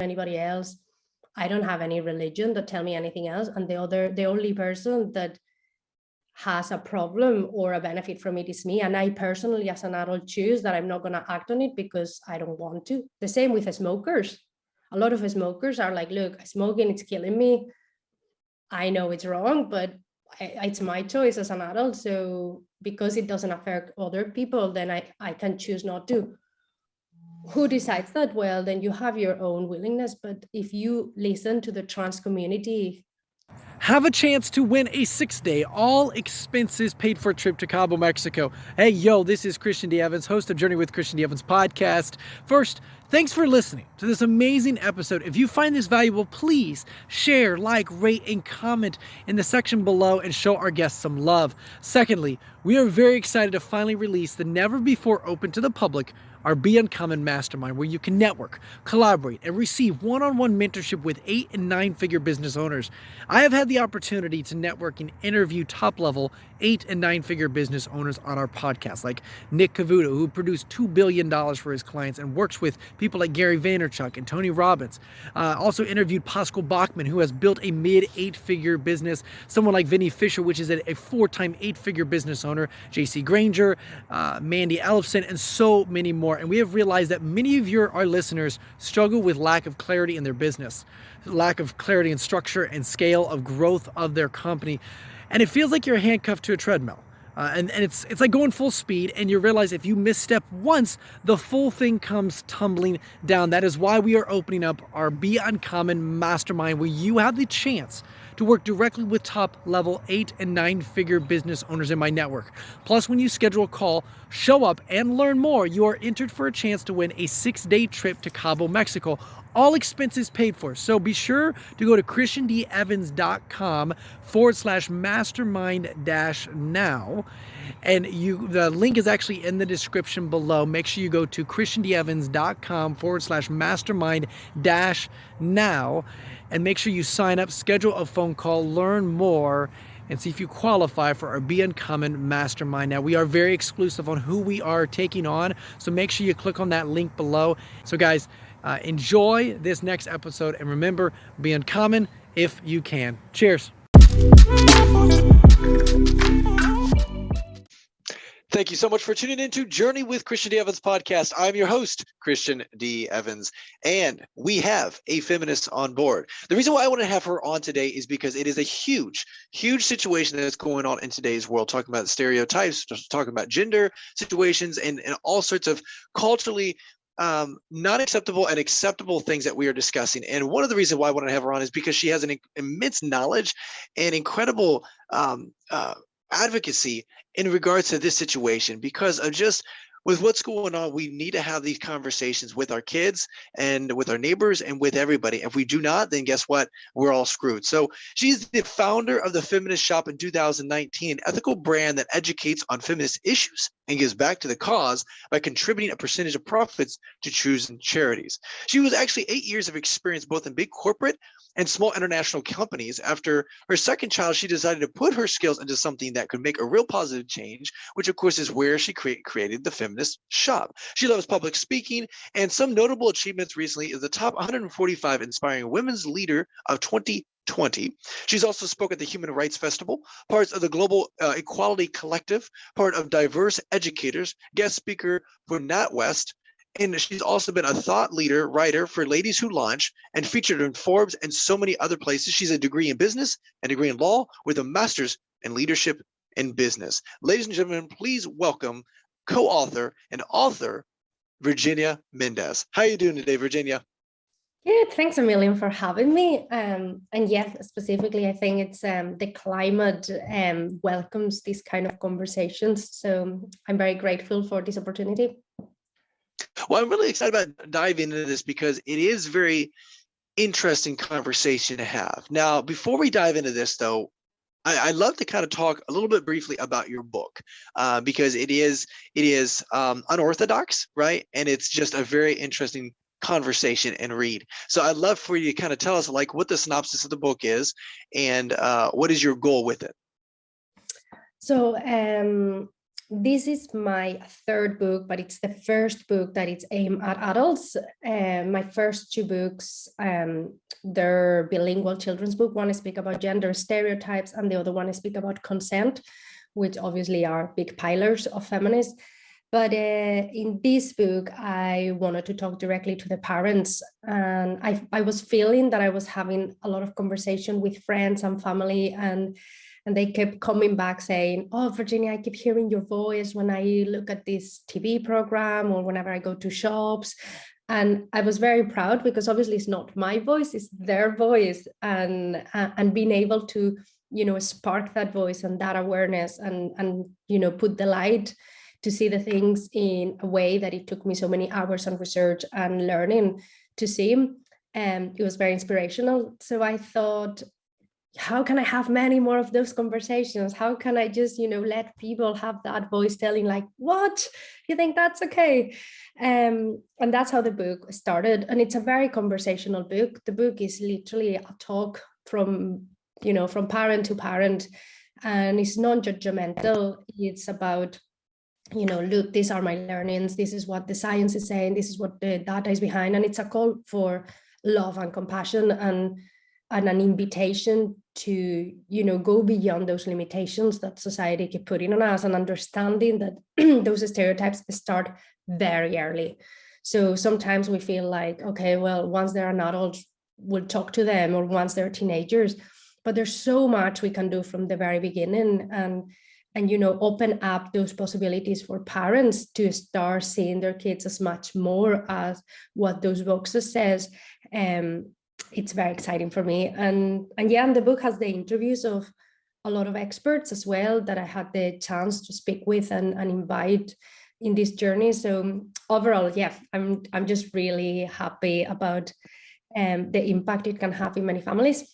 anybody else. I don't have any religion that tell me anything else. And the only person that has a problem or a benefit from it is me. And I personally, as an adult, choose that I'm not going to act on it because I don't want to. The same with smokers. A lot of smokers are like, look, smoking, it's killing me. I know it's wrong, but it's my choice as an adult. So because it doesn't affect other people, then I can choose not to. Who decides that? Well, then you have your own willingness. But if you listen to the trans community, have a chance to win a 6-day, all expenses paid for trip to Cabo, Mexico. Hey, yo, this is Christian D. Evans, host of Journey with Christian D. Evans podcast. First, thanks for listening to this amazing episode. If you find this valuable, please share, like, rate, and comment in the section below and show our guests some love. Secondly, we are very excited to finally release the never before open to the public our Be Uncommon Mastermind, where you can network, collaborate, and receive one-on-one mentorship with 8- and 9-figure business owners. I have had the opportunity to network and interview top-level 8- and 9-figure business owners on our podcast, like Nick Cavuto, who produced $2 billion for his clients and works with people like Gary Vaynerchuk and Tony Robbins. Also interviewed Pascal Bachman, who has built a mid-8-figure business. Someone like Vinny Fisher, which is a 4-time 8-figure business owner. JC Granger, Mandy Ellefson, and so many more. And we have realized that many of our listeners struggle with lack of clarity in their business, lack of clarity in structure and scale of growth of their company. And it feels like you're handcuffed to a treadmill. And it's like going full speed, and you realize if you misstep once, the full thing comes tumbling down. That is why we are opening up our Be Uncommon Mastermind, where you have the chance to work directly with top-level 8- and 9-figure business owners in my network. Plus, when you schedule a call, show up, and learn more, you are entered for a chance to win a 6-day trip to Cabo, Mexico. All expenses paid for. So be sure to go to christiandevans.com/mastermind-now. And the link is actually in the description below. Make sure you go to christiandevans.com/mastermind-now. And make sure you sign up, schedule a phone call, learn more, and see if you qualify for our Be Uncommon Mastermind. Now, we are very exclusive on who we are taking on, so make sure you click on that link below. So guys, enjoy this next episode, and remember, be uncommon if you can. Cheers. Thank you so much for tuning in to Journey with Christian D. Evans podcast. I'm your host, Christian D. Evans, and we have a feminist on board. The reason why I want to have her on today is because it is a huge, huge situation that's going on in today's world, talking about stereotypes, talking about gender situations, and all sorts of culturally not acceptable and acceptable things that we are discussing. And one of the reasons why I want to have her on is because she has an immense knowledge and incredible advocacy in regards to this situation. Because of just with what's going on, we need to have these conversations with our kids and with our neighbors and with everybody. If we do not, then guess what? We're all screwed. So she's the founder of the Feminist Shop in 2019, an ethical brand that educates on feminist issues and gives back to the cause by contributing a percentage of profits to chosen charities. She was actually 8 years of experience both in big corporate and small international companies. After her second child, she decided to put her skills into something that could make a real positive change, which of course is where she created the Feminist Shop. She loves public speaking, and some notable achievements recently is the top 145 inspiring women's leader of 2020. She's also spoke at the Human Rights Festival, parts of the Global Equality Collective, part of DiverseEducators, guest speaker for NatWest, and she's also been a thought leader writer for Ladies Who Launch and featured in Forbes and so many other places. She's a degree in business and degree in law with a master's in leadership and business. Ladies and gentlemen, please welcome co-author and author Virginia Méndez. How are you doing today, Virginia? Good. Thanks a million for having me. And yes, specifically, I think it's the climate welcomes these kind of conversations. So I'm very grateful for this opportunity. Well, I'm really excited about diving into this because it is very interesting conversation to have. Now, before we dive into this, though, I'd love to kind of talk a little bit briefly about your book because it is unorthodox, right? And it's just a very interesting conversation and read. So I'd love for you to kind of tell us like what the synopsis of the book is and what is your goal with it? So this is my third book, but it's the first book that it's aimed at adults. My first two books, they're bilingual children's book. One is speak about gender stereotypes, and the other one is speak about consent, which obviously are big pillars of feminists. But in this book, I wanted to talk directly to the parents. And I was feeling that I was having a lot of conversation with friends and family, and they kept coming back saying, oh, Virginia, I keep hearing your voice when I look at this TV program or whenever I go to shops. And I was very proud because obviously it's not my voice, it's their voice. And being able to, spark that voice and that awareness and put the light to see the things in a way that it took me so many hours on research and learning to see. It was very inspirational. So I thought, how can I have many more of those conversations? How can I just, let people have that voice telling like, what? You think that's okay? And that's how the book started. And it's a very conversational book. The book is literally a talk from parent to parent, and it's non-judgmental. It's about, look, these are my learnings. This is what the science is saying. This is what the data is behind. And it's a call for love and compassion and an invitation to, go beyond those limitations that society keep putting on us, and understanding that those stereotypes start very early. So sometimes we feel like, okay, well, once they're an adult, we'll talk to them, or once they're teenagers. But there's so much we can do from the very beginning, and open up those possibilities for parents to start seeing their kids as much more as what those boxes says. It's very exciting for me. And the book has the interviews of a lot of experts as well that I had the chance to speak with and invite in this journey. So overall, I'm just really happy about the impact it can have in many families.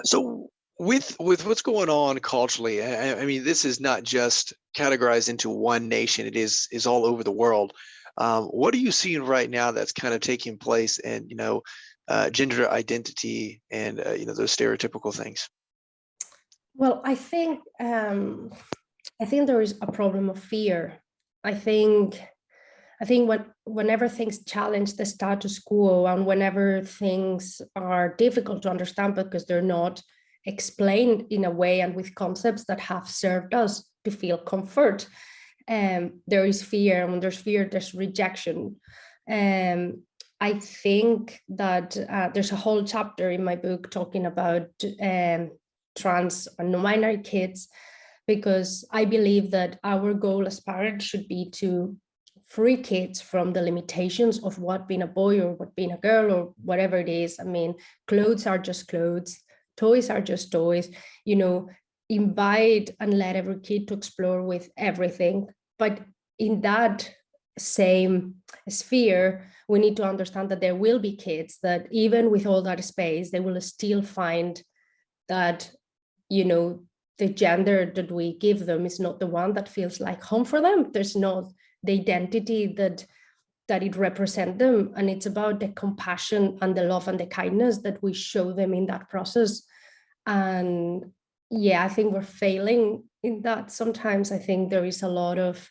So with what's going on culturally, I mean, this is not just categorized into one nation. It is all over the world. What are you seeing right now that's kind of taking place in, gender identity and, those stereotypical things? Well, I think there is a problem of fear. I think whenever things challenge the status quo, and whenever things are difficult to understand because they're not explained in a way and with concepts that have served us to feel comfort, there is fear. And when there's fear, there's rejection. I think that there's a whole chapter in my book talking about trans and non-binary kids, because I believe that our goal as parents should be to free kids from the limitations of what being a boy or what being a girl or whatever it is. I mean, clothes are just clothes, toys are just toys, invite and let every kid to explore with everything. But in that same sphere, we need to understand that there will be kids that even with all that space, they will still find that, the gender that we give them is not the one that feels like home for them. There's not the identity that it represents them. And it's about the compassion and the love and the kindness that we show them in that process. And I think we're failing in that sometimes. I think there is a lot of,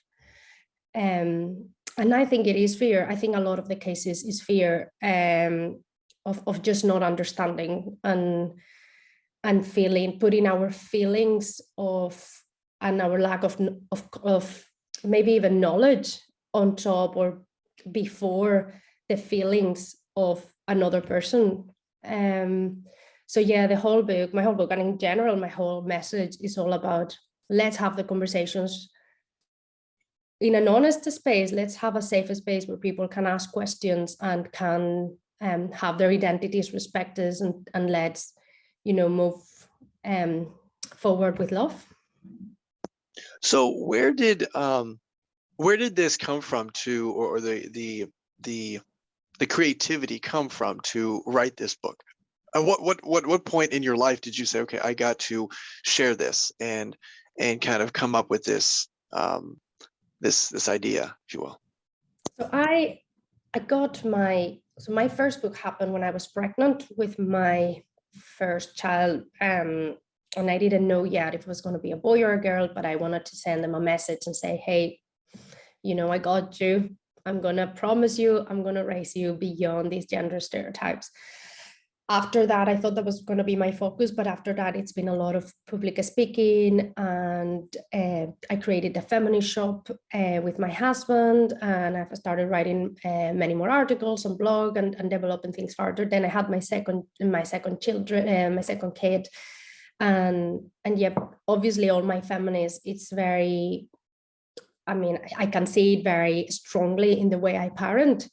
and I think it is fear. I think a lot of the cases is fear of just not understanding and putting our feelings and our lack of maybe even knowledge on top or before the feelings of another person. So my whole book, and in general, my whole message is all about, let's have the conversations in an honest space. Let's have a safe space where people can ask questions and can have their identities respected, and let's, move forward with love. So where did this come from or the creativity come from to write this book? What point in your life did you say, okay, I got to share this and kind of come up with this this idea, if you will? So my first book happened when I was pregnant with my first child. And I didn't know yet if it was going to be a boy or a girl, but I wanted to send them a message and say, hey, I got you. I'm going to promise you, I'm going to raise you beyond these gender stereotypes. After that, I thought that was going to be my focus, but after that, it's been a lot of public speaking, and I created the Feminist Shop with my husband, and I've started writing many more articles on blog and developing things further. Then I had my second kid, and yeah, obviously all my feminists, it's very, I can see it very strongly in the way I parent,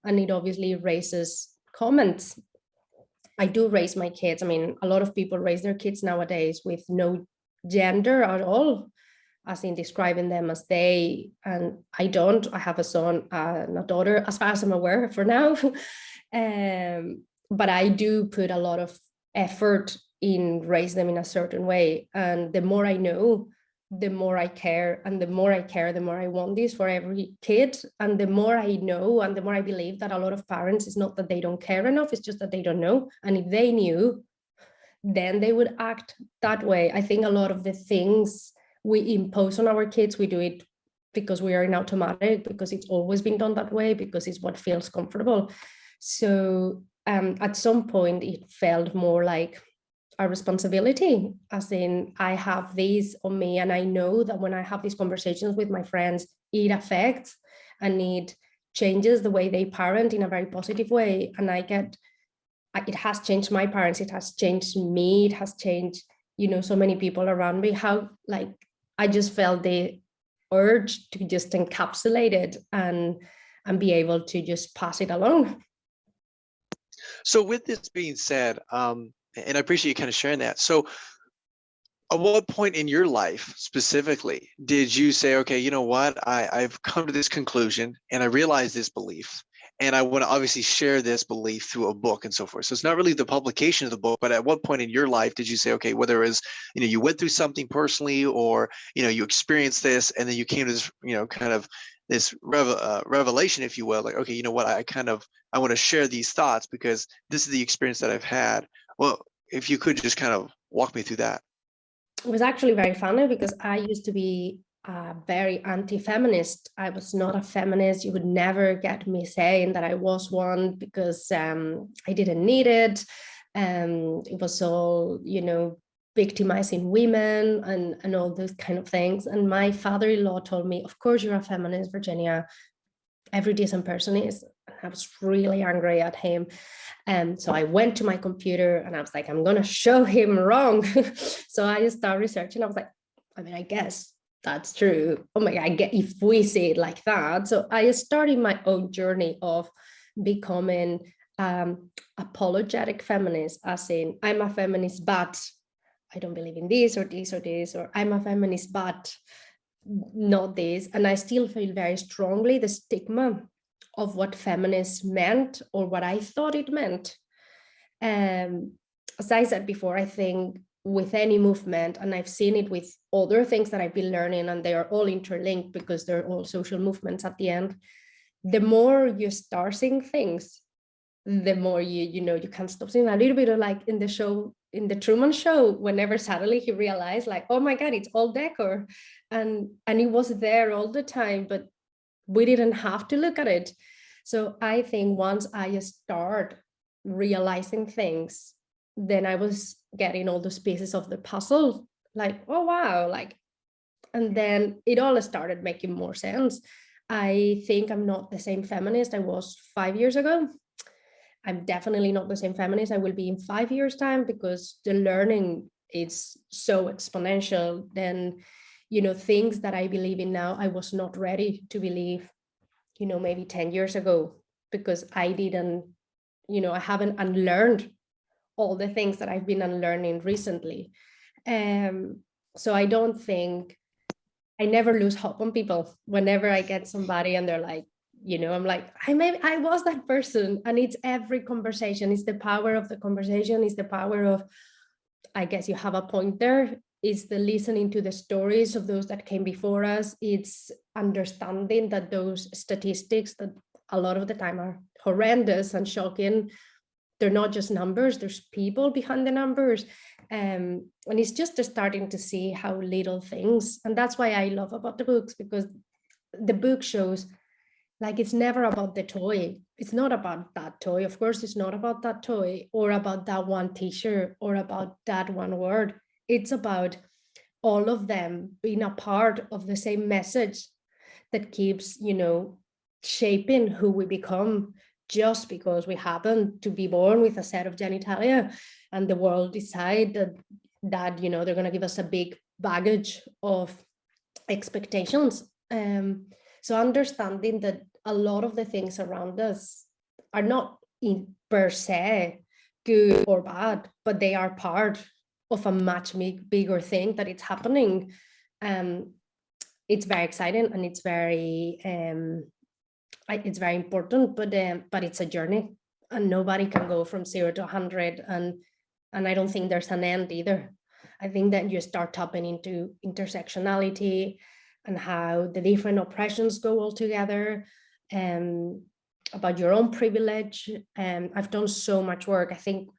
and it obviously raises comments. I do raise my kids. A lot of people raise their kids nowadays with no gender at all, as in describing them as they, and I don't. I have a son and a daughter, as far as I'm aware for now. But I do put a lot of effort in raise them in a certain way. And the more I know, the more I care, and the more I care, the more I want this for every kid. And the more I know, and the more I believe that a lot of parents, it's not that they don't care enough, it's just that they don't know. And if they knew, then they would act that way. I think a lot of the things we impose on our kids, we do it because we are in automatic, because it's always been done that way, because it's what feels comfortable. So at some point it felt more like a responsibility, as in I have these on me, and I know that when I have these conversations with my friends, it affects and it changes the way they parent in a very positive way. And it has changed my parents, it has changed me, it has changed, so many people around me. How, I just felt the urge to just encapsulate it and be able to just pass it along. So with this being said, and I appreciate you kind of sharing that. So at what point in your life specifically did you say, okay, you know what, I've come to this conclusion and I realize this belief, and I want to obviously share this belief through a book and so forth? So it's not really the publication of the book, but at what point in your life did you say, okay, whether it was, you went through something personally, or, you experienced this, and then you came to this, kind of this revelation, if you will, like, okay, you know what, I want to share these thoughts because this is the experience that I've had. Well, if you could just kind of walk me through that. It was actually very funny because I used to be very anti-feminist. I was not a feminist. You would never get me saying that I was one, because I didn't need it. It was all, victimizing women and all those kind of things. And my father-in-law told me, of course you're a feminist, Virginia. Every decent person is. And I was really angry at him. So I went to my computer and I was like, I'm going to show him wrong. So I just started researching. I was like, I guess that's true. Oh my God, if we see it like that. So I started my own journey of becoming apologetic feminist, as in I'm a feminist, but I don't believe in this or this or this, or I'm a feminist, but not this. And I still feel very strongly the stigma of what feminist meant, or what I thought it meant. As I said before, I think with any movement, and I've seen it with other things that I've been learning, and they are all interlinked because they're all social movements at the end, the more you start seeing things, the more you can't stop seeing. A little bit of like in the Truman Show, whenever suddenly he realized, like, oh my God, it's all decor, and it was there all the time, but we didn't have to look at it. So I think once I start realizing things, then I was getting all those pieces of the puzzle, like, oh wow, like, and then it all started making more sense. I think I'm not the same feminist I was 5 years ago. I'm definitely not the same feminist I will be in 5 years' time, because the learning is so exponential. Then, things that I believe in now, I was not ready to believe, maybe 10 years ago, because I didn't, I haven't unlearned all the things that I've been unlearning recently. So I don't think, I never lose hope on people. Whenever I get somebody and they're like, I'm like, I was that person. And it's every conversation. It's the power of the conversation. It's the power of, I guess you have a point there. It's the listening to the stories of those that came before us. It's understanding that those statistics that a lot of the time are horrendous and shocking, they're not just numbers, there's people behind the numbers. And it's just starting to see how little things, and that's why I love about the books, because the book shows like it's never about the toy. It's not about that toy. Of course, it's not about that toy or about that one t-shirt or about that one word. It's about all of them being a part of the same message that keeps, shaping who we become, just because we happen to be born with a set of genitalia and the world decide that they're going to give us a big baggage of expectations. So understanding that a lot of the things around us are not in per se good or bad, but they are part of a much bigger thing that it's happening. It's very exciting and it's very important, but it's a journey, and nobody can go from 0 to 100, and I don't think there's an end either. I think that you start tapping into intersectionality and how the different oppressions go all together, about your own privilege. I've done so much work. I think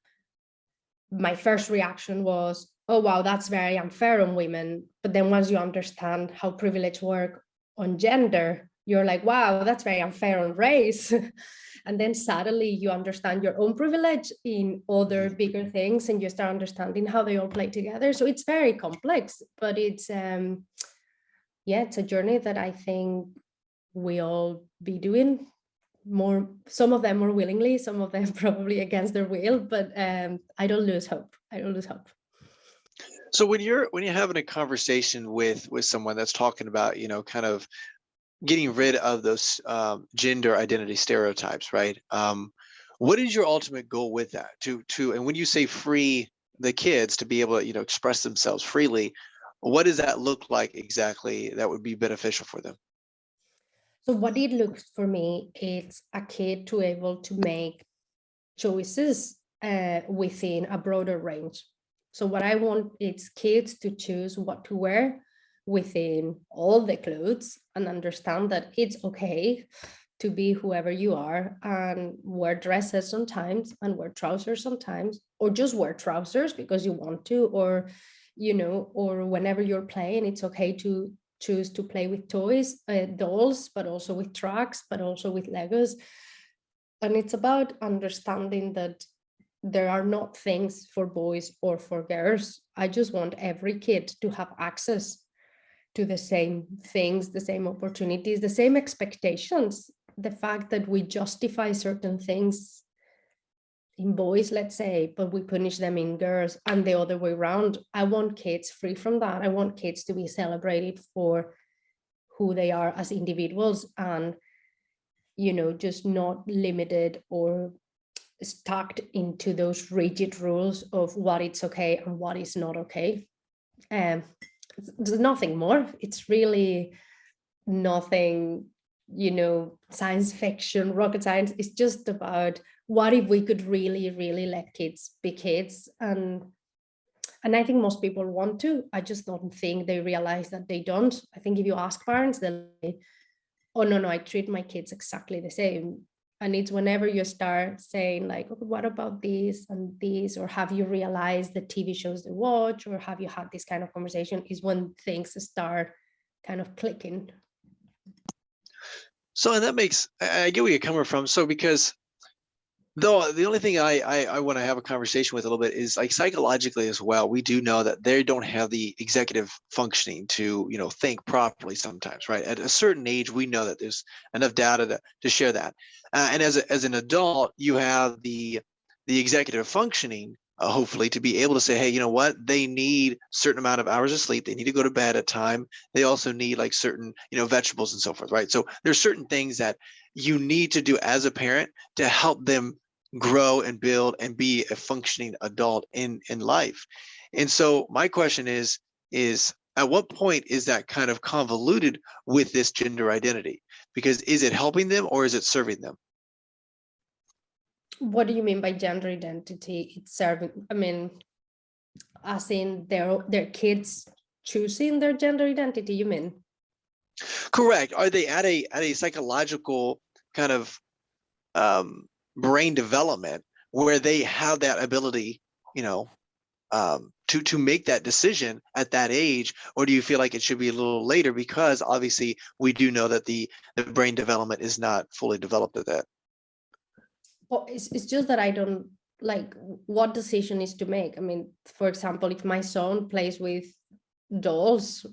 my first reaction was, oh, wow, that's very unfair on women. But then once you understand how privilege work on gender, you're like, wow, that's very unfair on race. And then suddenly you understand your own privilege in other bigger things, and you start understanding how they all play together. So it's very complex, but it's, it's a journey that I think we all be doing more, some of them more willingly, some of them probably against their will, but I don't lose hope. So when you're having a conversation with someone that's talking about, kind of getting rid of those gender identity stereotypes, right? What is your ultimate goal with that? And when you say free the kids to be able to, express themselves freely, what does that look like exactly that would be beneficial for them? So what it looks for me, it's a kid to able to make choices within a broader range. So what I want is kids to choose what to wear within all the clothes, and understand that it's okay to be whoever you are, and wear dresses sometimes and wear trousers sometimes, or just wear trousers because you want to, or or whenever you're playing, it's okay to choose to play with toys, dolls, but also with trucks, but also with Legos. And it's about understanding that there are not things for boys or for girls. I just want every kid to have access to the same things, the same opportunities, the same expectations. The fact that we justify certain things in boys, let's say, but we punish them in girls, and the other way around. I want kids free from that. I want kids to be celebrated for who they are as individuals, and just not limited or stuck into those rigid rules of what it's okay and what is not okay. There's nothing more. It's really nothing, science fiction, rocket science. It's just about what if we could really, really let kids be kids. And I think most people want to. I just don't think they realize that they don't. I think if you ask parents, they'll say, oh, no, I treat my kids exactly the same. And it's whenever you start saying like, okay, what about this and this, or have you realized the TV shows they watch, or have you had this kind of conversation, is when things start kind of clicking. So, and that makes, I get where you're coming from. So, because though the only thing I want to have a conversation with a little bit is like psychologically as well, we do know that they don't have the executive functioning to, think properly sometimes, right? At a certain age, we know that there's enough data to share that. And as an adult, you have the executive functioning, hopefully, to be able to say, hey, you know what? They need a certain amount of hours of sleep. They need to go to bed at time. They also need like certain, vegetables and so forth, right? So there's certain things that you need to do as a parent to help them grow and build and be a functioning adult in life. And so my question is at what point is that kind of convoluted with this gender identity? Because is it helping them or is it serving them? What do you mean by gender identity? It's serving, I mean, as in their kids choosing their gender identity, you mean? Correct. Are they at a psychological kind of brain development where they have that ability, to make that decision at that age? Or do you feel like it should be a little later, because obviously we do know that the brain development is not fully developed at that? Well, it's just that I don't like what decision is to make. I mean, for example, if my son plays with dolls,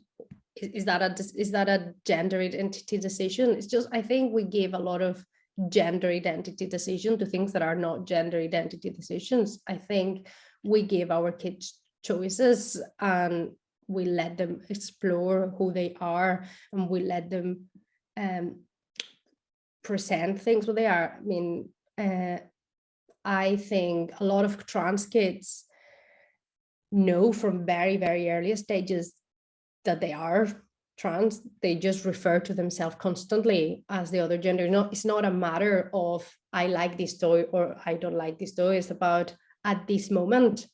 is that a gender identity decision? It's just, I think we give a lot of gender identity decision to things that are not gender identity decisions. I think we give our kids choices and we let them explore who they are, and we let them present things what they are. I mean, I think a lot of trans kids know from very, very early stages that they are trans. They just refer to themselves constantly as the other gender. It's not a matter of I like this toy or I don't like this toy. It's about, at this moment,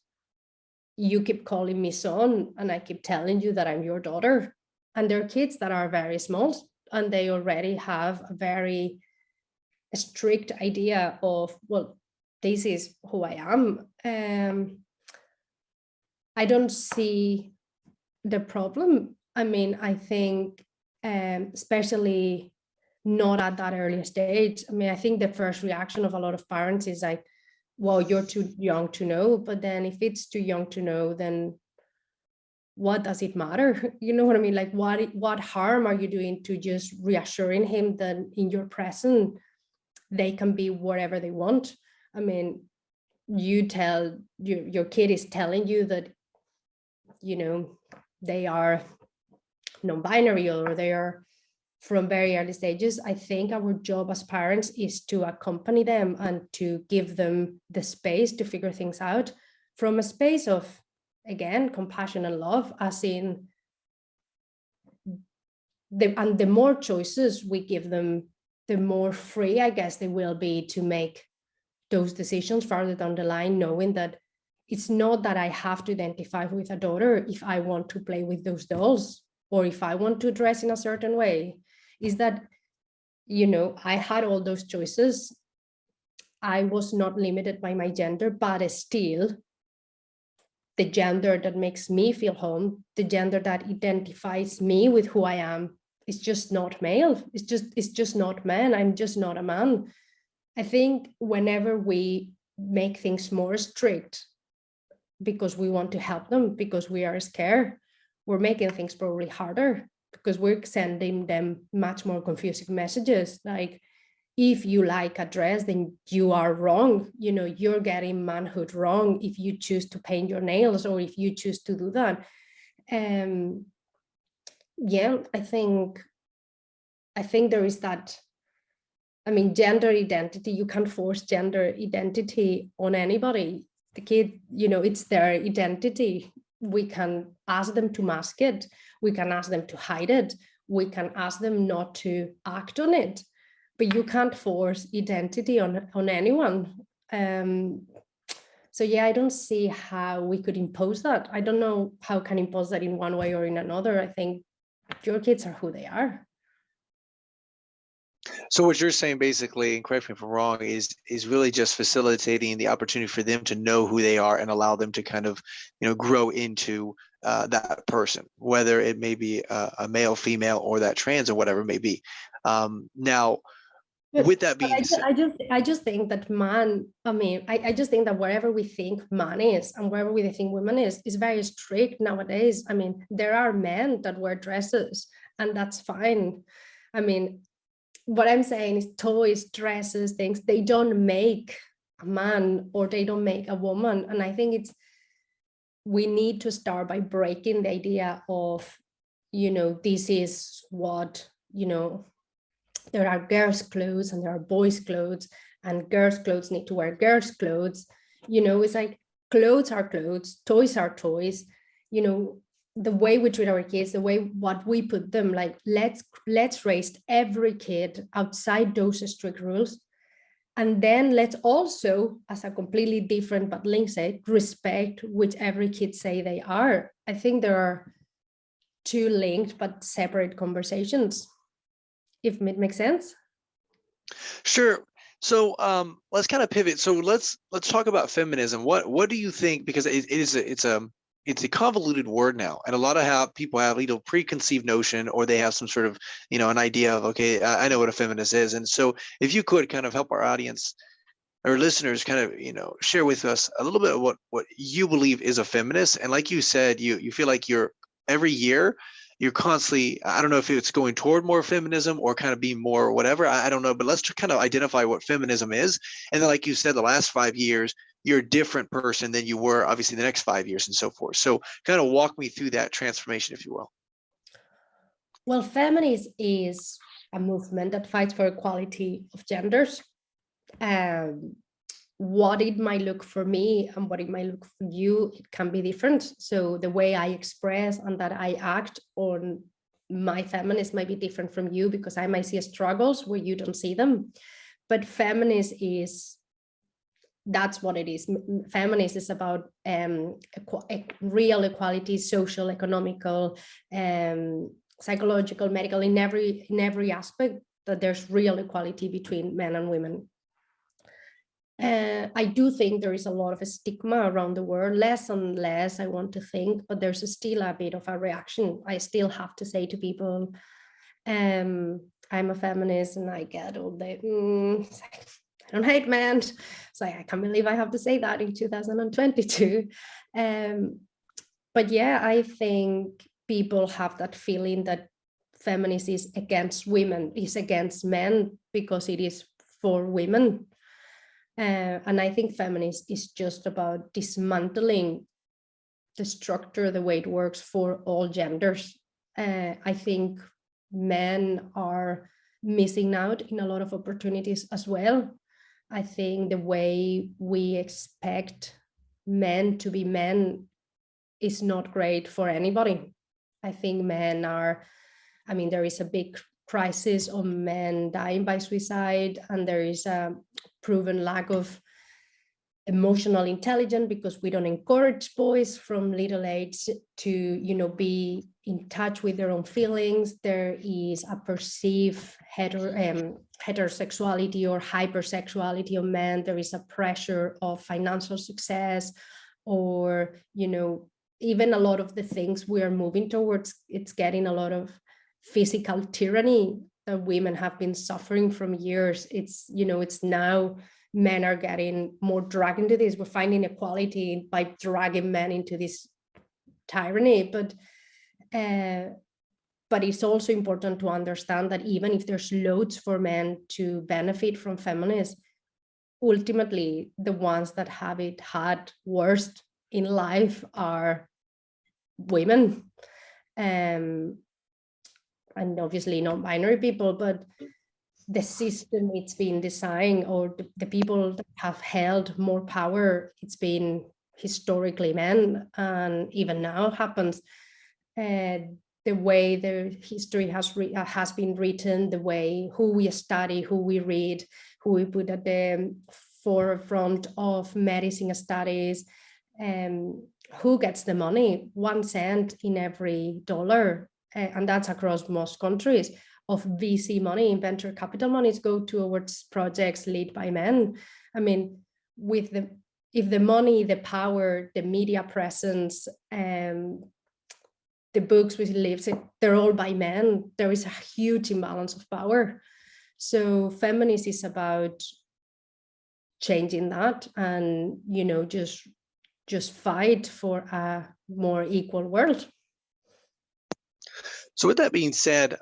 you keep calling me son and I keep telling you that I'm your daughter. And there are kids that are very small and they already have a very strict idea of, well, this is who I am. I don't see the problem. I mean, I think, especially not at that early stage. I mean, I think the first reaction of a lot of parents is like, well, you're too young to know. But then if it's too young to know, then what does it matter? You know what I mean? Like, what harm are you doing to just reassuring him that in your present, they can be whatever they want? I mean, you tell your kid is telling you that, they are non-binary or they are from very early stages. I think our job as parents is to accompany them and to give them the space to figure things out from a space of, again, compassion and love, as in the more choices we give them, the more free, I guess, they will be to make those decisions farther down the line, knowing that it's not that I have to identify with a daughter if I want to play with those dolls or if I want to dress in a certain way. Is that, I had all those choices. I was not limited by my gender, but still the gender that makes me feel home, the gender that identifies me with who I am, is just not male. It's just not man. I'm just not a man. I think whenever we make things more strict because we want to help them, because we are scared, we're making things probably harder, because we're sending them much more confusing messages. Like, if you like a dress, then you are wrong. You're getting manhood wrong if you choose to paint your nails or if you choose to do that. Yeah, I think there is that. I mean, gender identity, you can't force gender identity on anybody. The kid, it's their identity. We can ask them to mask it. We can ask them to hide it. We can ask them not to act on it. But you can't force identity on anyone. So yeah, I don't see how we could impose that. I don't know how can impose that in one way or in another. I think your kids are who they are. So what you're saying basically, and correct me if I'm wrong, is really just facilitating the opportunity for them to know who they are and allow them to kind of, grow into that person, whether it may be a male, female, or that trans or whatever it may be. Now, with that being said, I just think that man, I just think that wherever we think man is and wherever we think woman is very strict nowadays. I mean, there are men that wear dresses and that's fine. I mean, what I'm saying is toys, dresses, things, they don't make a man or they don't make a woman. And I think we need to start by breaking the idea of, this is what, there are girls' clothes and there are boys' clothes, and girls' clothes need to wear girls' clothes. It's like clothes are clothes, toys are toys. The way we treat our kids, the way what we put them, like let's raise every kid outside those strict rules. And then let's also, as a completely different but linked say, respect which every kid say they are. I think there are two linked but separate conversations, if it makes sense. Sure. So let's kind of pivot. So let's talk about feminism. What do you think? Because it's a convoluted word now, and a lot of people have either preconceived notion or they have some sort of an idea of, okay, I know what a feminist is. And so if you could kind of help our audience or listeners kind of share with us a little bit of what you believe is a feminist. And like you said, you feel like every year you're constantly, I don't know if it's going toward more feminism or kind of being more whatever, I don't know, but let's kind of identify what feminism is. And then like you said, the last 5 years you're a different person than you were obviously the next 5 years and so forth. So kind of walk me through that transformation, if you will. Well, feminism is a movement that fights for equality of genders. What it might look for me and what it might look for you, it can be different. So the way I express and that I act on my feminism might be different from you, because I might see struggles where you don't see them. But feminist that's what it is. Feminist is about real equality, social, economical, psychological, medical, in every aspect, that there's real equality between men and women. I do think there is a lot of a stigma around the world, less and less, I want to think, but there's still a bit of a reaction. I still have to say to people, I'm a feminist, and I get all the, I don't hate men. So I can't believe I have to say that in 2022. But yeah, I think people have that feeling that feminist is against women, is against men, because it is for women. And I think feminist is just about dismantling the structure, the way it works for all genders. I think men are missing out in a lot of opportunities as well. I think the way we expect men to be men is not great for anybody. I think men are, there is a big crisis of men dying by suicide, and there is a proven lack of emotional intelligence, because we don't encourage boys from little age to be in touch with their own feelings. There is a perceived heterosexuality or hypersexuality of men. There is a pressure of financial success, or even a lot of the things we are moving towards, it's getting a lot of physical tyranny that women have been suffering from years. It's now men are getting more dragged into this. We're finding equality by dragging men into this tyranny, but it's also important to understand that even if there's loads for men to benefit from feminism, ultimately the ones that have it had worst in life are women. And obviously non-binary people, but the system it's been designed, or the people that have held more power, it's been historically men, and even now happens. The way the history has been written, the way who we study, who we read, who we put at the forefront of medicine studies, who gets the money, 1 cent in every dollar. And that's across most countries, of VC money, venture capital monies go towards projects led by men. If the money, the power, the media presence, the books we live, they're all by men, there is a huge imbalance of power. So feminism is about changing that, and just fight for a more equal world. So with that being said,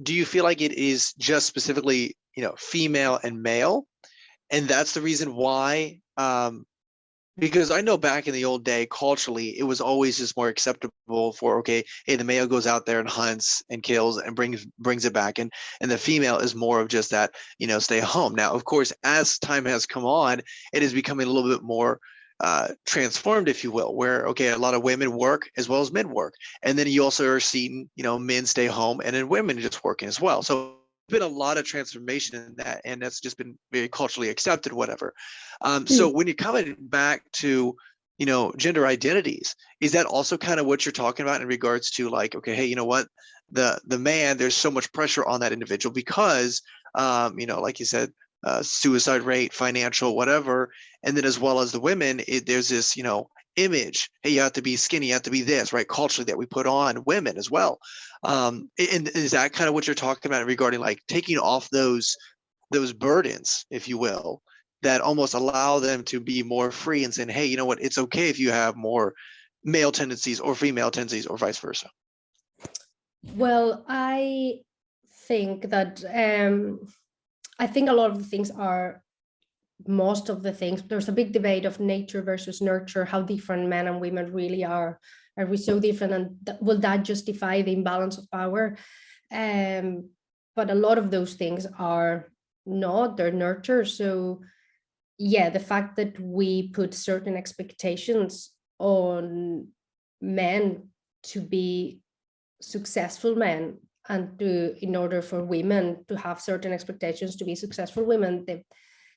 do you feel like it is just specifically, female and male? And that's the reason why, because I know back in the old day, culturally, it was always just more acceptable for, okay, hey, the male goes out there and hunts and kills and brings it back. And the female is more of just that, stay home. Now, of course, as time has come on, it is becoming a little bit more transformed, if you will, where, okay, a lot of women work as well as men work. And then you also are seeing, men stay home and then women just working as well. So been a lot of transformation in that, and that's just been very culturally accepted, whatever. So when you're coming back to, gender identities, is that also kind of what you're talking about in regards to, like, okay, hey, you know what, the man, there's so much pressure on that individual because, like you said, suicide rate, financial, whatever. And then as well as the women, there's this, image. Hey, you have to be skinny, you have to be this, right? Culturally that we put on women as well. And is that kind of what you're talking about regarding like taking off those burdens, if you will, that almost allow them to be more free and saying, hey, you know what, it's okay if you have more male tendencies or female tendencies or vice versa? Well, I think that I think a lot of the things are, most of the things, there's a big debate of nature versus nurture, how different men and women really are. Are we so different, and will that justify the imbalance of power? But a lot of those things are not, they're nurture. So yeah, the fact that we put certain expectations on men to be successful men, and in order for women to have certain expectations to be successful women,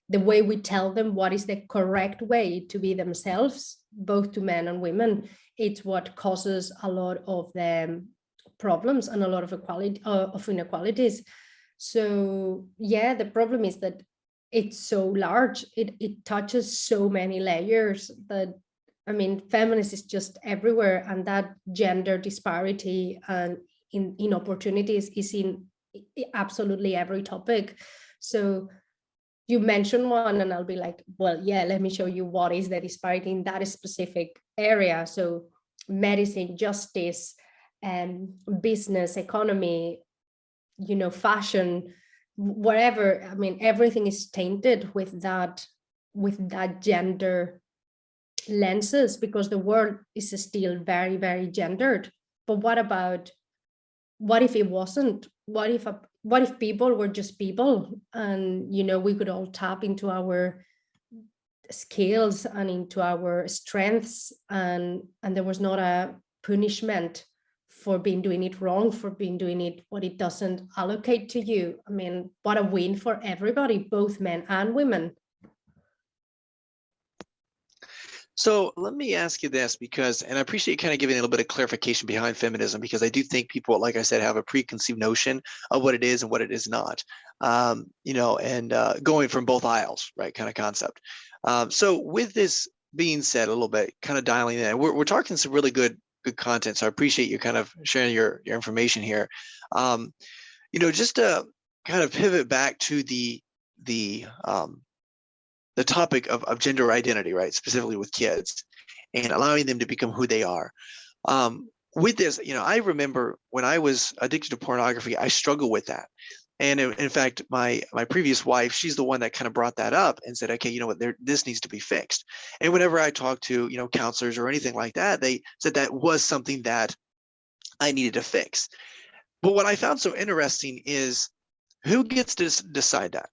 the way we tell them what is the correct way to be themselves, both to men and women, it's what causes a lot of the problems and a lot of inequalities. So yeah, the problem is that it's so large, it touches so many layers that, I mean, feminism is just everywhere, and that gender disparity and in opportunities is in absolutely every topic. So you mention one and I'll be like, well, yeah, let me show you what is the disparity in that specific area. So medicine, justice, business, economy, fashion, whatever. I mean, everything is tainted with that gender lenses, because the world is still very, very gendered. But what if it wasn't? What if people were just people, and we could all tap into our skills and into our strengths, and there was not a punishment for doing it wrong, for doing it what it doesn't allocate to you? I mean, what a win for everybody, both men and women. So let me ask you this, and I appreciate you kind of giving a little bit of clarification behind feminism, because I do think people, like I said, have a preconceived notion of what it is and what it is not, going from both aisles, right, kind of concept. So with this being said, a little bit, kind of dialing in, we're talking some really good content. So I appreciate you kind of sharing your information here. Just to kind of pivot back to the topic of gender identity, right? Specifically with kids and allowing them to become who they are. With this, I remember when I was addicted to pornography, I struggled with that. And in fact, my previous wife, she's the one that kind of brought that up and said, okay, you know what, this needs to be fixed. And whenever I talked to, counselors or anything like that, they said that was something that I needed to fix. But what I found so interesting is, who gets to decide that?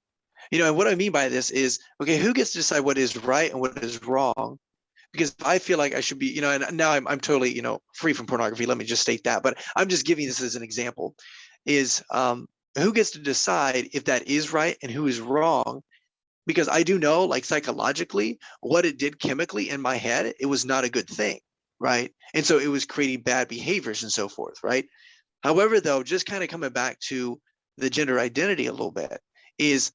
And what I mean by this is, okay, who gets to decide what is right and what is wrong? Because I feel like I should be, and now I'm totally, free from pornography. Let me just state that. But I'm just giving this as an example, is who gets to decide if that is right and who is wrong? Because I do know, like, psychologically, what it did chemically in my head, it was not a good thing, right? And so it was creating bad behaviors and so forth, right? However, though, just kind of coming back to the gender identity a little bit, is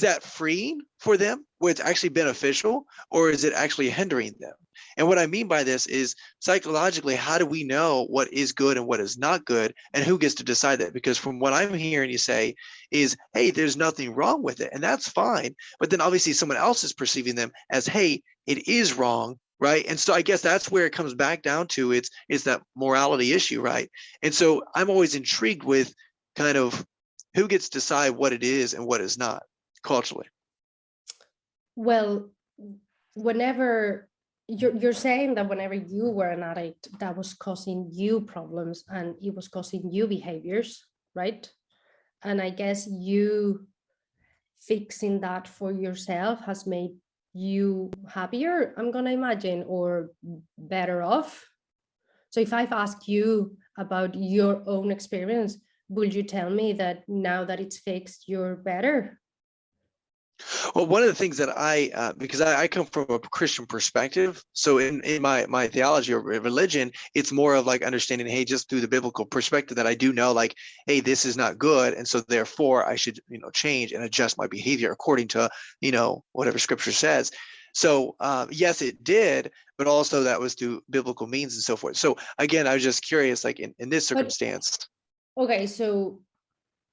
that freeing for them, where it's actually beneficial, or is it actually hindering them? And what I mean by this is, psychologically, how do we know what is good and what is not good, and who gets to decide that? Because from what I'm hearing you say is, hey, there's nothing wrong with it, and that's fine. But then obviously someone else is perceiving them as, hey, it is wrong, right? And so I guess that's where it comes back down to, it's that morality issue, right? And so I'm always intrigued with kind of who gets to decide what it is and what is not culturally. Well, whenever you're saying that whenever you were an addict, that was causing you problems and it was causing you behaviors, right? And I guess you fixing that for yourself has made you happier, I'm gonna imagine, or better off. So if I've asked you about your own experience, will you tell me that now that it's fixed, you're better? Well, one of the things that because I come from a Christian perspective, so in my theology or religion, it's more of like understanding, hey, just through the biblical perspective that I do know, like, hey, this is not good, and so therefore I should, change and adjust my behavior according to, whatever Scripture says. So yes, it did, but also that was through biblical means and so forth. So again, I was just curious, like in this circumstance. Okay, so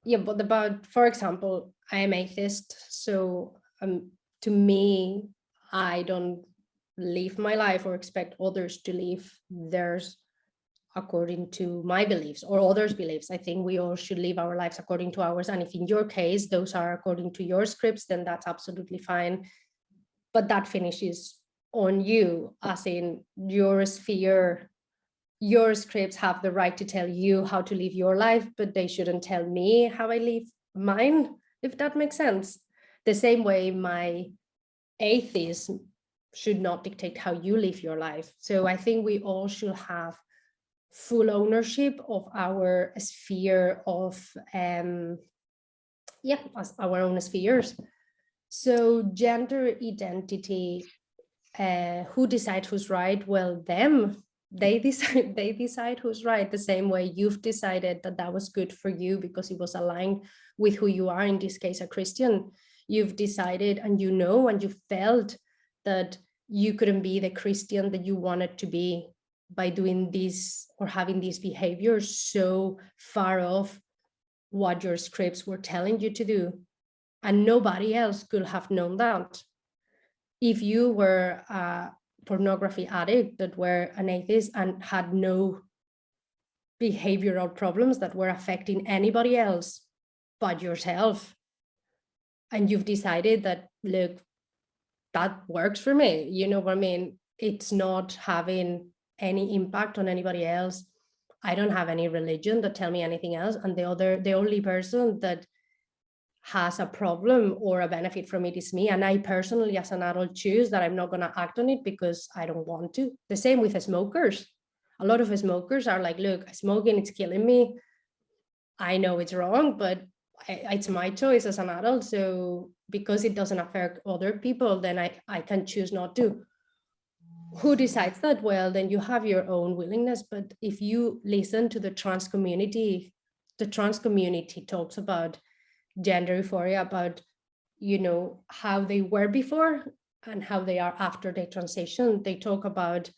yeah, but about, for example, I am atheist, so to me, I don't live my life or expect others to live theirs according to my beliefs or others' beliefs. I think we all should live our lives according to ours. And if in your case, those are according to your scripts, then that's absolutely fine. But that finishes on you, as in your sphere. Your scripts have the right to tell you how to live your life, but they shouldn't tell me how I live mine, if that makes sense. The same way my atheism should not dictate how you live your life. So I think we all should have full ownership of our sphere of, our own spheres. So gender identity, who decides who's right? Well, them. They decide who's right, the same way you've decided that was good for you because it was aligned with who you are, in this case a Christian. You've decided and and you felt that you couldn't be the Christian that you wanted to be by doing this or having these behaviors so far off what your scripts were telling you to do, and nobody else could have known that. If you were pornography addict that were an atheist and had no behavioral problems that were affecting anybody else but yourself, and you've decided that, look, that works for me, you know what I mean? It's not having any impact on anybody else. I don't have any religion that tell me anything else, and the only person that has a problem or a benefit from it is me. And I personally, as an adult, choose that I'm not going to act on it because I don't want to. The same with smokers. A lot of smokers are like, look, smoking, it's killing me. I know it's wrong, but it's my choice as an adult. So because it doesn't affect other people, then I can choose not to. Who decides that? Well, then you have your own willingness. But if you listen to the trans community talks about gender euphoria, about how they were before and how they are after they transition. They talk about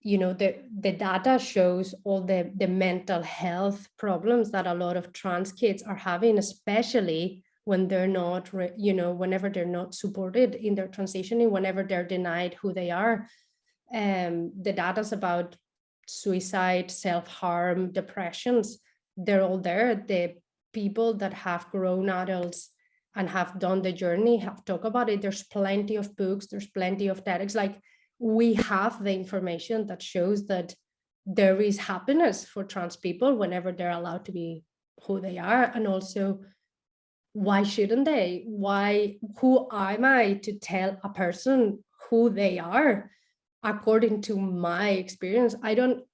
the data shows all the mental health problems that a lot of trans kids are having, especially when they're not whenever they're not supported in their transitioning, whenever they're denied who they are. The data's about suicide, self-harm, depressions, they're all there. The people that have grown adults and have done the journey have talked about it. There's plenty of books, there's plenty of TEDx. Like, we have the information that shows that there is happiness for trans people whenever they're allowed to be who they are. And also, why shouldn't they? Who am I to tell a person who they are according to my experience? I don't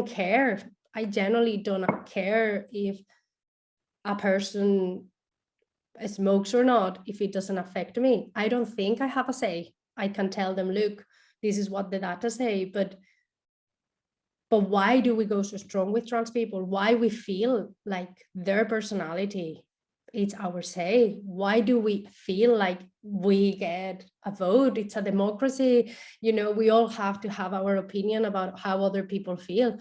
care. I generally don't care if a person smokes or not, if it doesn't affect me. I don't think I have a say. I can tell them, look, this is what the data say, but why do we go so strong with trans people? Why we feel like their personality, it's our say? Why do we feel like we get a vote? It's a democracy. We all have to have our opinion about how other people feel.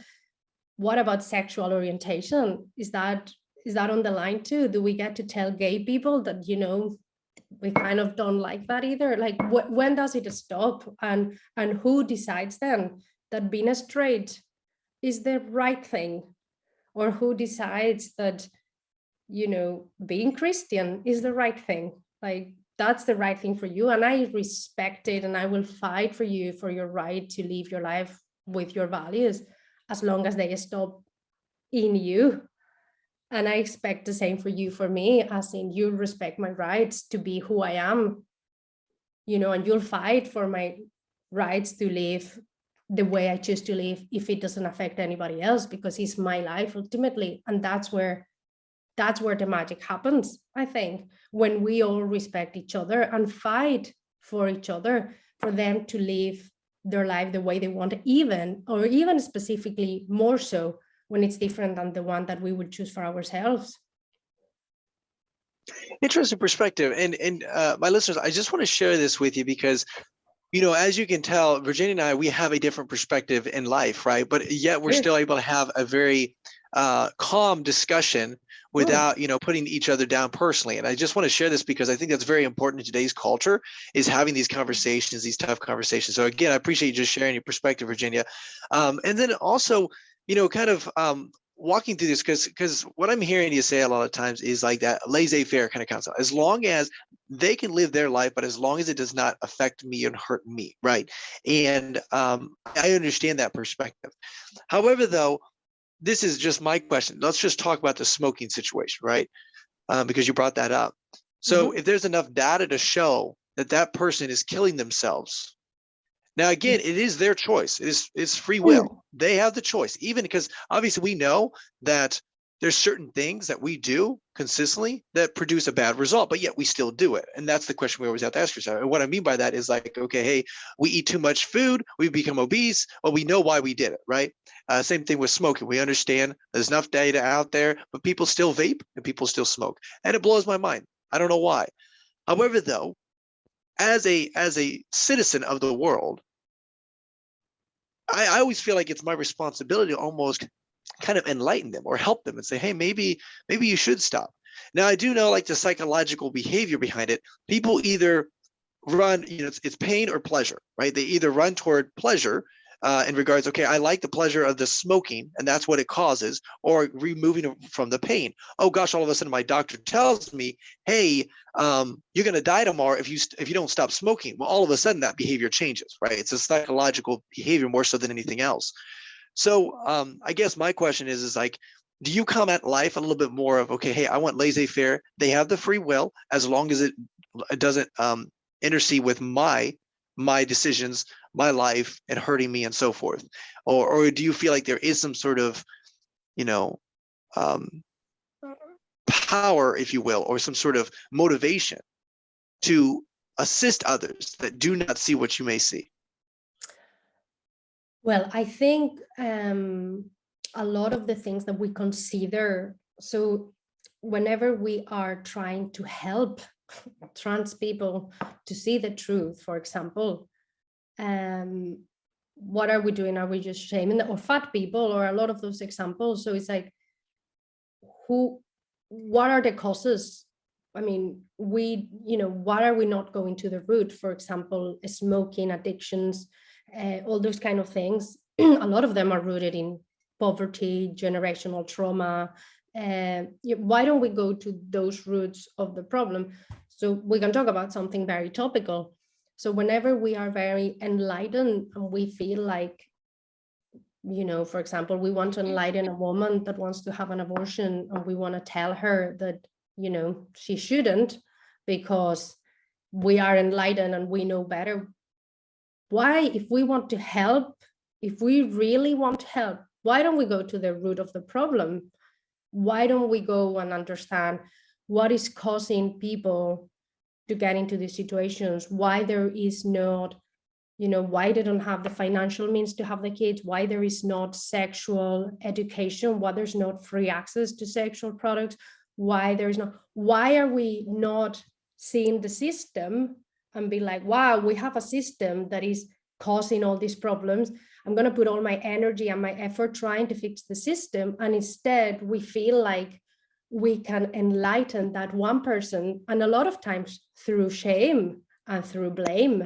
What about sexual orientation? Is that on the line too? Do we get to tell gay people that, we kind of don't like that either? Like, when does it stop? And who decides then that being straight is the right thing? Or who decides that, being Christian is the right thing? Like, that's the right thing for you. And I respect it, and I will fight for you, for your right to live your life with your values, as long as they stop in you. And I expect the same for you, for me, as in, you respect my rights to be who I am, and you'll fight for my rights to live the way I choose to live, if it doesn't affect anybody else, because it's my life ultimately. And that's where that's where the magic happens, I think, when we all respect each other and fight for each other, for them to live their life the way they want, even specifically more so when it's different than the one that we would choose for ourselves. Interesting perspective. And my listeners, I just want to share this with you because, you know, as you can tell, Virginia and I, we have a different perspective in life, right? But yet we're still able to have a very calm discussion without, you know, putting each other down personally. And I just want to share this because I think that's very important in today's culture, is having these conversations, these tough conversations. So again, I appreciate you just sharing your perspective, Virginia. And then also, you know, kind of walking through this, because what I'm hearing you say a lot of times is like that laissez-faire kind of concept. As long as they can live their life, but as long as it does not affect me and hurt me, right? And I understand that perspective. However, though, this is just my question. Let's just talk about the smoking situation, right? Because you brought that up. So if there's enough data to show that that person is killing themselves, now, again, it is their choice. It's free will. They have the choice, even because obviously we know that there's certain things that we do consistently that produce a bad result, but yet we still do it. And that's the question we always have to ask ourselves. And what I mean by that is like, okay, hey, we eat too much food, we become obese. Well, we know why we did it, right? Same thing with smoking. We understand there's enough data out there, but people still vape and people still smoke. And it blows my mind. I don't know why. However, though, as a citizen of the world, I always feel like it's my responsibility to almost kind of enlighten them or help them and say, hey, maybe you should stop. Now, I do know like the psychological behavior behind it. People either run, you know, it's pain or pleasure, right? They either run toward pleasure in regards, okay, I like the pleasure of the smoking and that's what it causes, or removing from the pain. Oh gosh, all of a sudden my doctor tells me, hey, you're going to die tomorrow if you don't stop smoking. Well, all of a sudden that behavior changes, right? It's a psychological behavior more so than anything else. So I guess my question is like, do you come at life a little bit more of, okay, hey, I want laissez-faire. They have the free will as long as it doesn't intercede with my decisions, my life, and hurting me and so forth? Or do you feel like there is some sort of, you know, power, if you will, or some sort of motivation to assist others that do not see what you may see? Well, I think a lot of the things that we consider, so whenever we are trying to help trans people to see the truth, for example, what are we doing? Are we just shaming them, or fat people, or a lot of those examples? So it's like, what are the causes? I mean, why are we not going to the root? For example, smoking, addictions, all those kind of things. A lot of them are rooted in poverty, generational trauma. Why don't we go to those roots of the problem? So we can talk about something very topical. So whenever we are very enlightened and we feel like, for example, we want to enlighten a woman that wants to have an abortion, and we want to tell her that, she shouldn't, because we are enlightened and we know better. Why, if we want to help, if we really want help, why don't we go to the root of the problem? Why don't we go and understand what is causing people to get into these situations? Why there is not, why they don't have the financial means to have the kids, why there is not sexual education, why there's not free access to sexual products, why are we not seeing the system and be like, wow, we have a system that is causing all these problems. I'm going to put all my energy and my effort trying to fix the system. And instead we feel like we can enlighten that one person, and a lot of times through shame and through blame,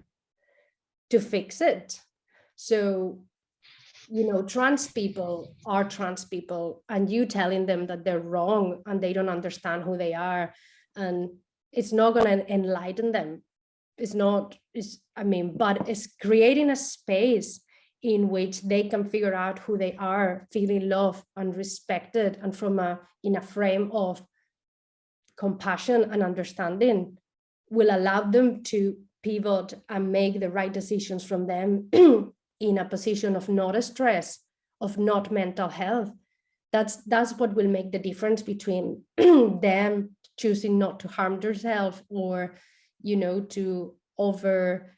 to fix it. So, trans people are trans people, and you telling them that they're wrong and they don't understand who they are, and it's not going to enlighten them. But it's creating a space in which they can figure out who they are, feeling loved and respected, and in a frame of compassion and understanding, will allow them to pivot and make the right decisions from them in a position of not stress, of not mental health. that's what will make the difference between them choosing not to harm themselves, or to over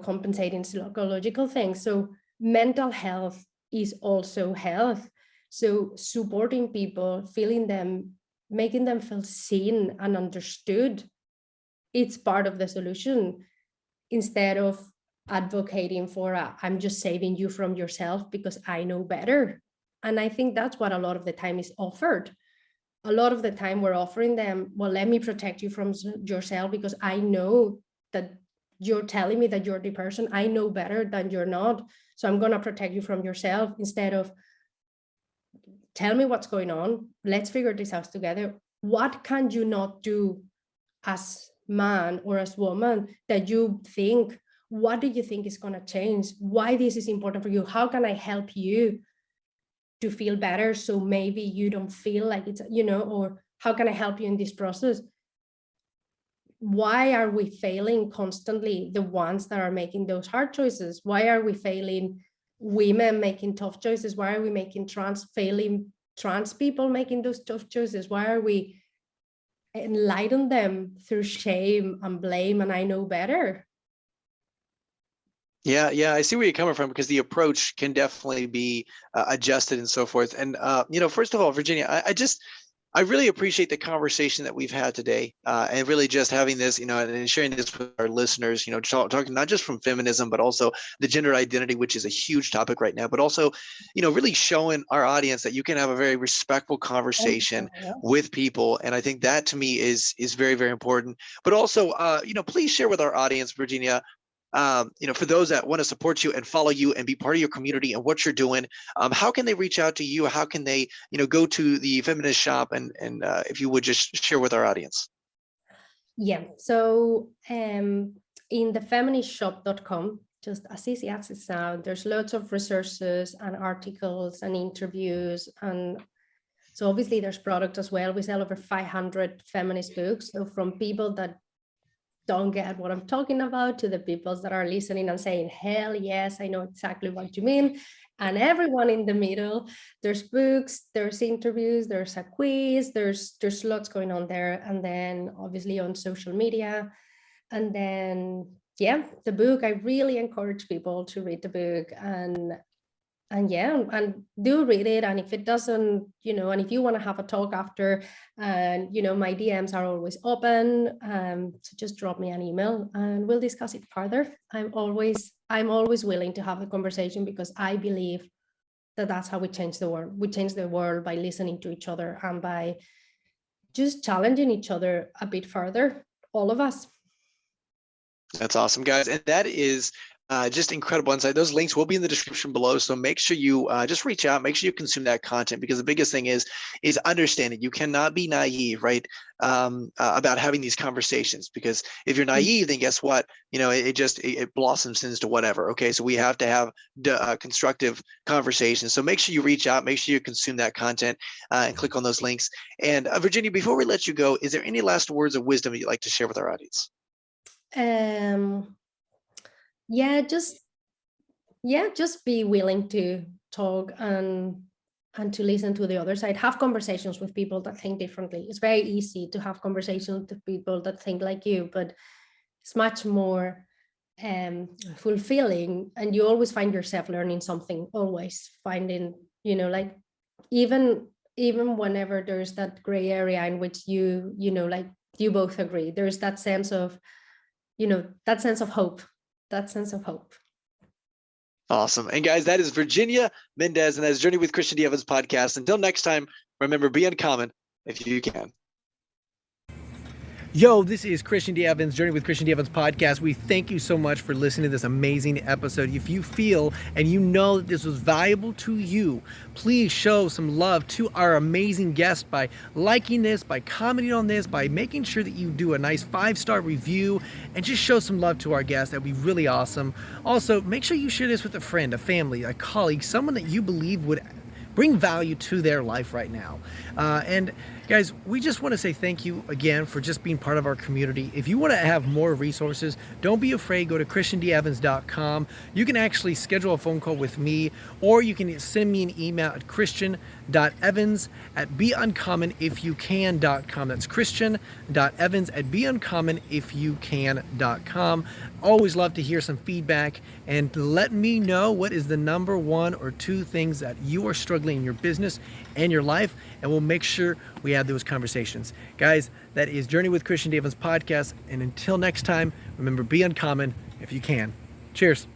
compensating psychological things. So mental health is also health. So supporting people, feeling them, making them feel seen and understood, it's part of the solution, instead of advocating for I'm just saving you from yourself because I know better. And I think that's what a lot of the time is offered. A lot of the time we're offering them, well, let me protect you from yourself because I know that you're telling me that you're the person. I know better than you're not. So I'm going to protect you from yourself, instead of tell me what's going on. Let's figure this out together. What can you not do as man or as woman that you think, what do you think is going to change? Why this is important for you? How can I help you to feel better, so maybe you don't feel like it's, or how can I help you in this process? Why are we failing constantly, the ones that are making those hard choices? Why are we failing women making tough choices? Why are we making failing trans people making those tough choices? Why are we enlighten them through shame and blame and I know better? Yeah, I see where you're coming from, because the approach can definitely be adjusted and so forth. And first of all, Virginia, I really appreciate the conversation that we've had today, and really just having this, and sharing this with our listeners, talking not just from feminism, but also the gender identity, which is a huge topic right now, but also, really showing our audience that you can have a very respectful conversation with people. And I think that to me is very, very important. But also, please share with our audience, Virginia, for those that want to support you and follow you and be part of your community and what you're doing, how can they reach out to you? How can they, go to the Feminist Shop, and if you would just share with our audience? Yeah, so in the feministshop.com, just as easy as it sounds, there's lots of resources and articles and interviews. And so obviously there's product as well. We sell over 500 feminist books. So from people that don't get what I'm talking about to the people that are listening and saying, hell yes, I know exactly what you mean. And everyone in the middle, there's books, there's interviews, there's a quiz, there's lots going on there. And then obviously on social media. And then, yeah, the book, I really encourage people to read the book, and do read it. And if it doesn't, and if you want to have a talk after, and my DMs are always open, so just drop me an email and we'll discuss it further. I'm always willing to have a conversation, because I believe that that's how we change the world. We change the world by listening to each other and by just challenging each other a bit further, all of us. That's awesome, guys. And that is just incredible insight. Those links will be in the description below. So make sure you just reach out, make sure you consume that content, because the biggest thing is understanding. You cannot be naive, right? About having these conversations, because if you're naive, then guess what? It blossoms into whatever. Okay. So we have to have constructive conversations. So make sure you reach out, make sure you consume that content, and click on those links. And Virginia, before we let you go, is there any last words of wisdom you'd like to share with our audience? Just be willing to talk and to listen to the other side. Have conversations with people that think differently. It's very easy to have conversations with people that think like you, but it's much more fulfilling, and you always find yourself learning something, always finding, like even whenever there's that gray area in which you both agree, there's that sense of hope. Awesome. And guys, that is Virginia Méndez, and that's Journey with Christian D. Evans podcast. Until next time, remember, be uncommon if you can. Yo, this is Christian D. Evans, Journey with Christian D. Evans podcast. We thank you so much for listening to this amazing episode. If you feel and you know that this was valuable to you, please show some love to our amazing guest by liking this, by commenting on this, by making sure that you do a nice 5-star review, and just show some love to our guest. That'd be really awesome. Also, make sure you share this with a friend, a family, a colleague, someone that you believe would bring value to their life right now. And guys, Guys, we just want to say thank you again for just being part of our community. If you want to have more resources, don't be afraid. Go to christiandevans.com. You can actually schedule a phone call with me, or you can send me an email at christian.evans@beUncommonIfYouCan.com. That's christian.evans@beUncommonIfYouCan.com. Always love to hear some feedback, and let me know what is the number 1 or 2 things that you are struggling in your business and your life, and we'll make sure we have those conversations. Guys, that is Journey with Christian Evans podcast, and until next time, remember, be uncommon if you can. Cheers.